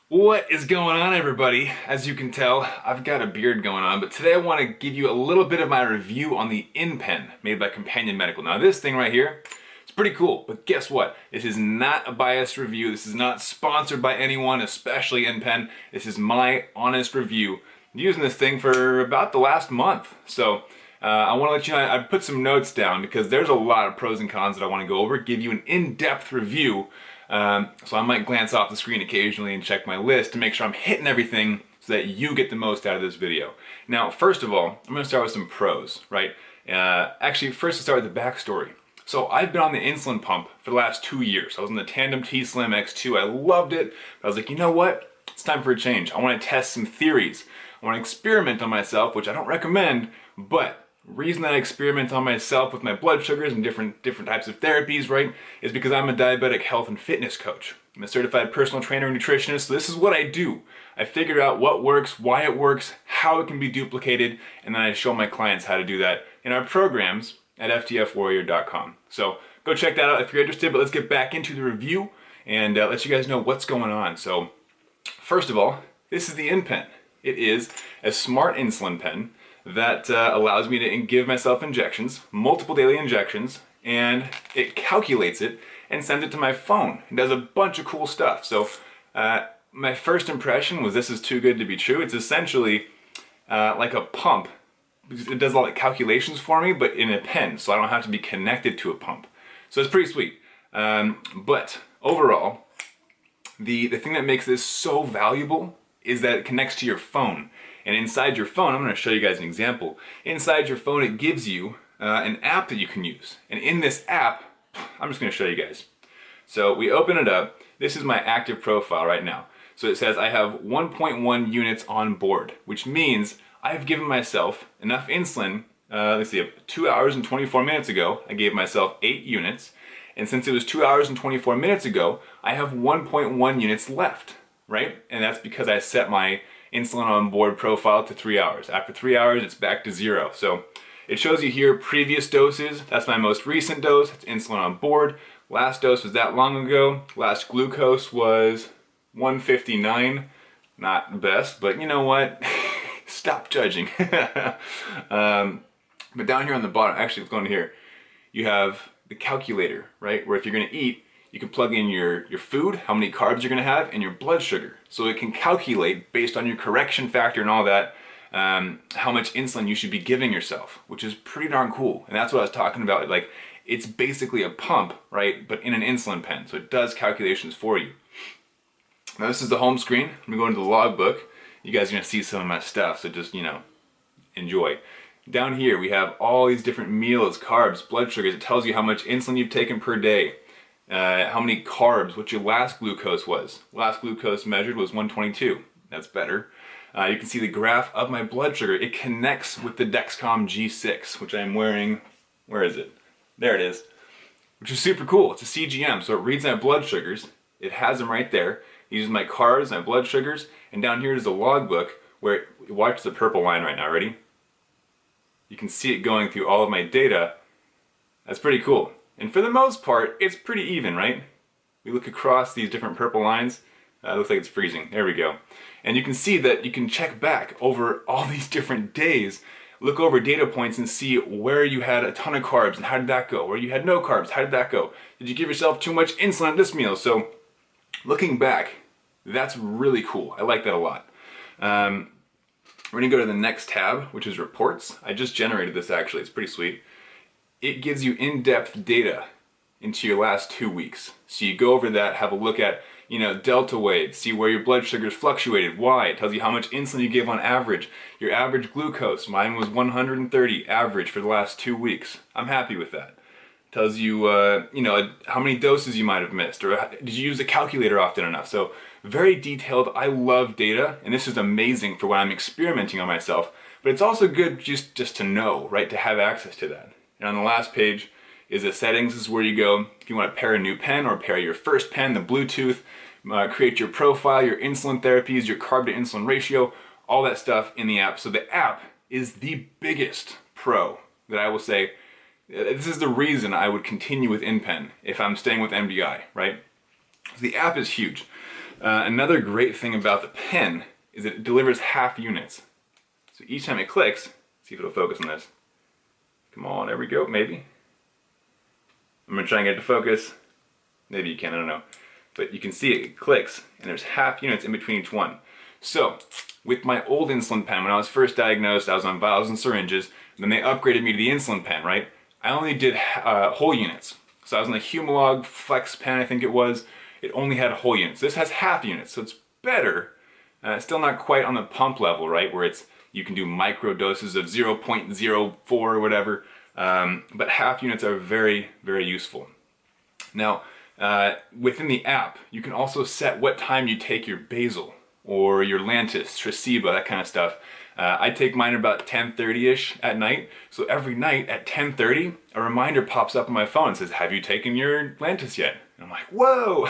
What is going on, everybody? As you can tell, I've got a beard going on, but today I want to give you a little bit of my review on the InPen made by Companion Medical. Now this thing right here, it's pretty cool, but guess what? This is not a biased review. This is not sponsored by anyone, especially InPen. This is my honest review. I'm using this thing for about the last month. So I want to let you know, I put some notes down because there's a lot of pros and cons that I want to go over, give you an in-depth review. So I might glance off the screen occasionally and check my list to make sure I'm hitting everything so that you get the most out of this video. Now, first of all, I'm going to start with some pros, right? Actually, first to start with the backstory. So I've been on the insulin pump for the last 2 years. I was on the Tandem T-Slim X2. I loved it. But I was like, you know what? It's time for a change. I want to test some theories. I want to experiment on myself, which I don't recommend, but the reason that I experiment on myself with my blood sugars and different types of therapies, right, is because I'm a diabetic health and fitness coach. I'm a certified personal trainer and nutritionist, so this is what I do. I figure out what works, why it works, how it can be duplicated, and then I show my clients how to do that in our programs at ftfwarrior.com. So go check that out if you're interested, but let's get back into the review and let you guys know what's going on. So first of all, this is the InPen. It is a smart insulin pen that allows me to give myself injections, multiple daily injections, and it calculates it and sends it to my phone. It does a bunch of cool stuff. So my first impression was this is too good to be true. It's essentially like a pump. It does all the calculations for me, but in a pen, so I don't have to be connected to a pump. So it's pretty sweet. But overall, the thing that makes this so valuable is that it connects to your phone. And inside your phone, I'm going to show you guys an example. Inside your phone, it gives you an app that you can use. And in this app, I'm just going to show you guys. So we open it up. This is my active profile right now. So it says I have 1.1 units on board, which means I've given myself enough insulin. Let's see, 2 hours and 24 minutes ago, I gave myself 8 units. And since it was 2 hours and 24 minutes ago, I have 1.1 units left, right? And that's because I set my insulin on board profile to 3 hours. After 3 hours, it's back to 0. So it shows you here previous doses. That's my most recent dose. It's insulin on board. Last dose was that long ago. Last glucose was 159. Not the best, but you know what? Stop judging. But down here on the bottom, actually let's go in here, you have the calculator, right? Where if you're gonna eat, you can plug in your food, how many carbs you're gonna have, and your blood sugar. So it can calculate, based on your correction factor and all that, how much insulin you should be giving yourself, which is pretty darn cool. And that's what I was talking about. Like, it's basically a pump, right? But in an insulin pen. So it does calculations for you. Now this is the home screen. I'm gonna go into the logbook. You guys are gonna see some of my stuff, so just, you know, enjoy. Down here we have all these different meals, carbs, blood sugars. It tells you how much insulin you've taken per day. How many carbs, what your last glucose was. Last glucose measured was 122. That's better. You can see the graph of my blood sugar. It connects with the Dexcom G6, which I'm wearing. Where is it? There it is. Which is super cool. It's a CGM, so it reads my blood sugars. It has them right there. It uses my carbs, my blood sugars, and down here is the logbook where it watches the purple line right now. Ready? You can see it going through all of my data. That's pretty cool. And for the most part, it's pretty even, right? We look across these different purple lines. It looks like it's freezing. There we go. And you can see that you can check back over all these different days, look over data points and see where you had a ton of carbs and how did that go? Where you had no carbs, how did that go? Did you give yourself too much insulin at this meal? So looking back, that's really cool. I like that a lot. We're gonna go to the next tab, which is reports. I just generated this actually, it's pretty sweet. It gives you in-depth data into your last 2 weeks. So you go over that, have a look at, you know, delta weight, see where your blood sugars fluctuated, why. It tells you how much insulin you give on average, your average glucose. Mine was 130 average for the last 2 weeks. I'm happy with that. It tells you, you know, how many doses you might have missed, or did you use the calculator often enough. So very detailed. I love data, and this is amazing for when I'm experimenting on myself. But it's also good just to know, right, to have access to that. And on the last page is the settings. This is where you go if you want to pair a new pen or pair your first pen, the Bluetooth, create your profile, your insulin therapies, your carb to insulin ratio, all that stuff in the app. So the app is the biggest pro that I will say. This is the reason I would continue with InPen if I'm staying with MDI, right? So the app is huge. Another great thing about the pen is that it delivers half units. So each time it clicks, see if it'll focus on this. Come on, there we go, maybe. I'm gonna try and get it to focus. Maybe you can, I don't know. But you can see it clicks, and there's half units in between each one. So, with my old insulin pen, when I was first diagnosed, I was on vials and syringes, and then they upgraded me to the insulin pen, right? I only did whole units. So I was on the Humalog Flex pen, I think it was. It only had whole units. This has half units, so it's better. It's still not quite on the pump level, right? Where you can do micro doses of 0.04 or whatever. But half units are very, very useful. Now, within the app, you can also set what time you take your basal or your Lantus, Tresiba, that kind of stuff. I take mine about 10:30ish at night. So every night at 10:30, a reminder pops up on my phone and says, have you taken your Lantus yet? And I'm like, whoa,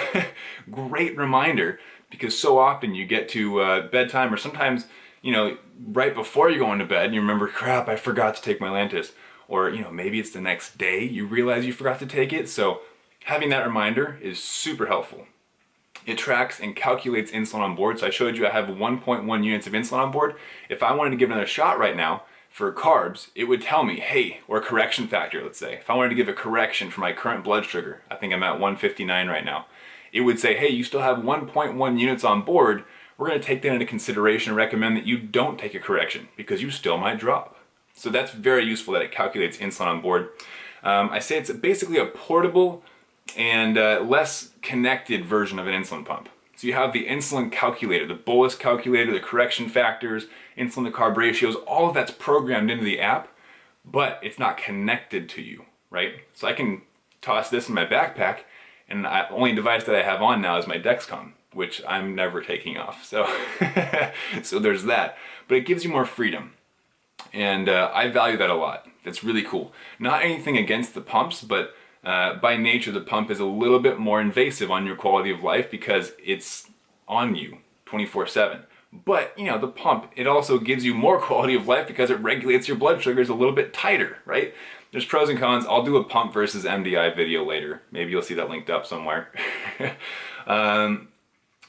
great reminder, because so often you get to bedtime, or sometimes, you know, right before you go into bed, and you remember, crap, I forgot to take my Lantus. Or, you know, maybe it's the next day you realize you forgot to take it. So having that reminder is super helpful. It tracks and calculates insulin on board. So I showed you I have 1.1 units of insulin on board. If I wanted to give another shot right now for carbs, it would tell me, hey, or a correction factor, let's say. If I wanted to give a correction for my current blood sugar, I think I'm at 159 right now, it would say, hey, you still have 1.1 units on board. We're going to take that into consideration and recommend that you don't take a correction because you still might drop. So that's very useful that it calculates insulin on board. I say it's basically a portable and less connected version of an insulin pump. So you have the insulin calculator, the bolus calculator, the correction factors, insulin to carb ratios, all of that's programmed into the app, but it's not connected to you, right? So I can toss this in my backpack, and the only device that I have on now is my Dexcom, which I'm never taking off. So, so there's that. But it gives you more freedom. And I value that a lot. That's really cool. Not anything against the pumps, but by nature the pump is a little bit more invasive on your quality of life because it's on you 24/7. But, you know, the pump, it also gives you more quality of life because it regulates your blood sugars a little bit tighter, right? There's pros and cons. I'll do a pump versus MDI video later. Maybe you'll see that linked up somewhere.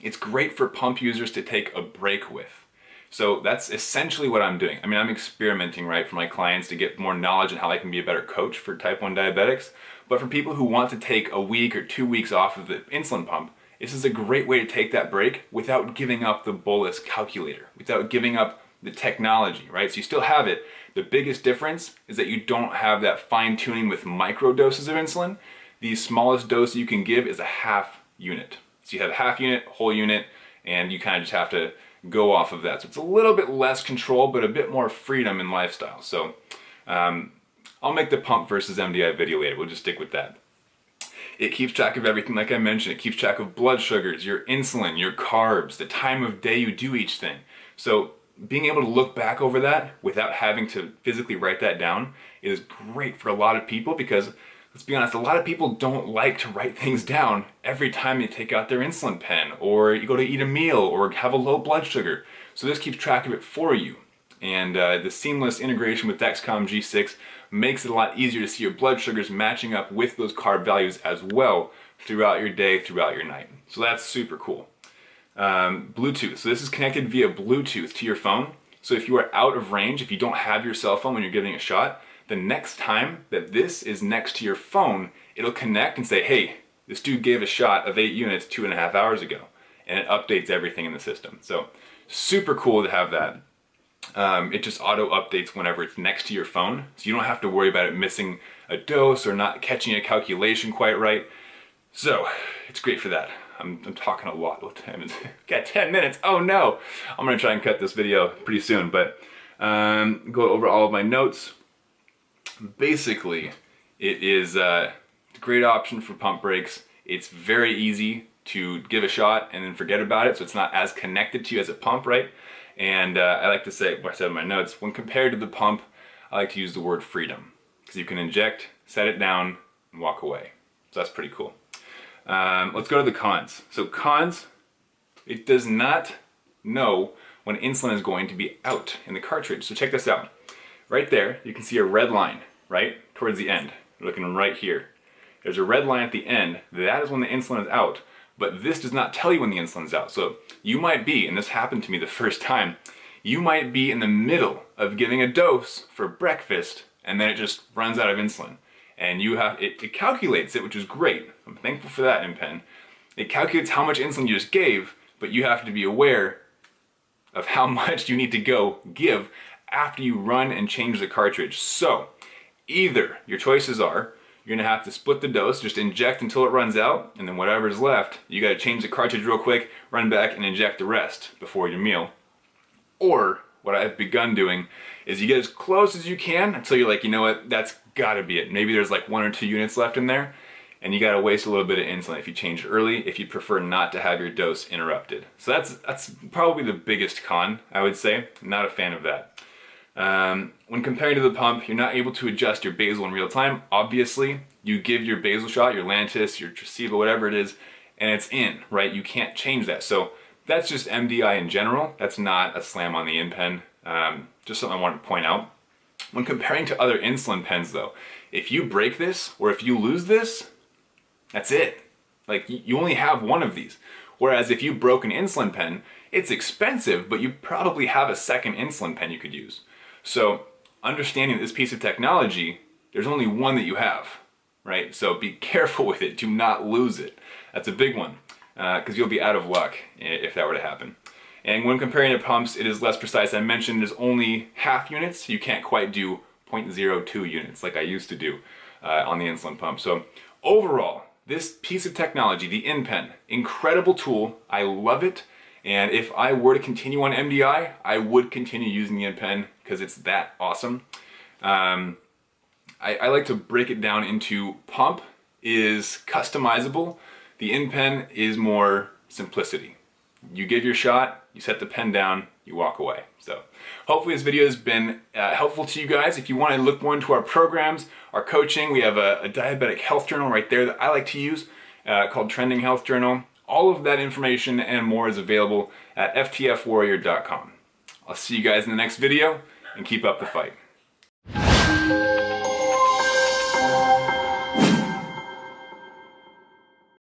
It's great for pump users to take a break with. So that's essentially what I'm doing. I mean, I'm experimenting, right, for my clients to get more knowledge on how I can be a better coach for type 1 diabetics. But for people who want to take a week or 2 weeks off of the insulin pump, this is a great way to take that break without giving up the bolus calculator, without giving up the technology, right? So you still have it. The biggest difference is that you don't have that fine tuning with micro doses of insulin. The smallest dose you can give is a half unit. So you have a half unit, whole unit, and you kind of just have to go off of that. So it's a little bit less control, but a bit more freedom in lifestyle. So I'll make the pump versus MDI video later. We'll just stick with that. It keeps track of everything, like I mentioned. It keeps track of blood sugars, your insulin, your carbs, the time of day you do each thing. So being able to look back over that without having to physically write that down is great for a lot of people because, let's be honest, a lot of people don't like to write things down every time they take out their insulin pen or you go to eat a meal or have a low blood sugar. So this keeps track of it for you. And the seamless integration with Dexcom G6 makes it a lot easier to see your blood sugars matching up with those carb values as well throughout your day, throughout your night. So that's super cool. Bluetooth. So this is connected via Bluetooth to your phone. So if you are out of range, if you don't have your cell phone when you're giving a shot, the next time that this is next to your phone, it'll connect and say, hey, this dude gave a shot of 8 units 2.5 hours ago. And it updates everything in the system. So super cool to have that. It just auto updates whenever it's next to your phone. So you don't have to worry about it missing a dose or not catching a calculation quite right. So it's great for that. I'm talking a lot. What time is it? Got 10 minutes. Oh no! I'm gonna try and cut this video pretty soon, but go over all of my notes. Basically, it is a great option for pump breaks. It's very easy to give a shot and then forget about it, so it's not as connected to you as a pump, right? And I like to say, what I said in my notes, when compared to the pump, I like to use the word freedom. Because you can inject, set it down, and walk away. So that's pretty cool. Let's go to the cons. So cons, it does not know when insulin is going to be out in the cartridge. So check this out. Right there, you can see a red line, right? Towards the end. You're looking right here. There's a red line at the end. That is when the insulin is out. but this does not tell you when the insulin's out. So you might be, and this happened to me the first time, you might be in the middle of giving a dose for breakfast and then it just runs out of insulin. And you have, it calculates it, which is great. I'm thankful for that, InPen. It calculates how much insulin you just gave, but you have to be aware of how much you need to go give after you run and change the cartridge. So either your choices are, you're gonna have to split the dose, just inject until it runs out, and then whatever's left, you gotta change the cartridge real quick, run back and inject the rest before your meal. Or what I've begun doing is you get as close as you can until you're like, you know what, that's gotta be it. Maybe there's like 1 or 2 units left in there, and you gotta waste a little bit of insulin if you change it early, if you prefer not to have your dose interrupted. So that's probably the biggest con, I would say. I'm not a fan of that. When comparing to the pump, you're not able to adjust your basal in real time. Obviously, you give your basal shot, your Lantus, your Tresiba, whatever it is, and it's in, right? You can't change that. So that's just MDI in general. That's not a slam on the InPen. Just something I want to point out. When comparing to other insulin pens though, if you break this or if you lose this, that's it. Like you only have one of these. Whereas if you broke an insulin pen, it's expensive, but you probably have a second insulin pen you could use. So understanding this piece of technology, there's only one that you have, right? So be careful with it, do not lose it. That's a big one, because you'll be out of luck if that were to happen. And when comparing to pumps, it is less precise. I mentioned there's only half units. You can't quite do 0.02 units like I used to do on the insulin pump. So overall, this piece of technology, the InPen, incredible tool. I love it. And if I were to continue on MDI, I would continue using the InPen because it's that awesome. I like to break it down into pump is customizable. The InPen is more simplicity. You give your shot, you set the pen down, you walk away. So hopefully this video has been helpful to you guys. If you want to look more into our programs, our coaching, we have a diabetic health journal right there that I like to use called Trending Health Journal. All of that information and more is available at ftfwarrior.com. I'll see you guys in the next video and keep up the fight.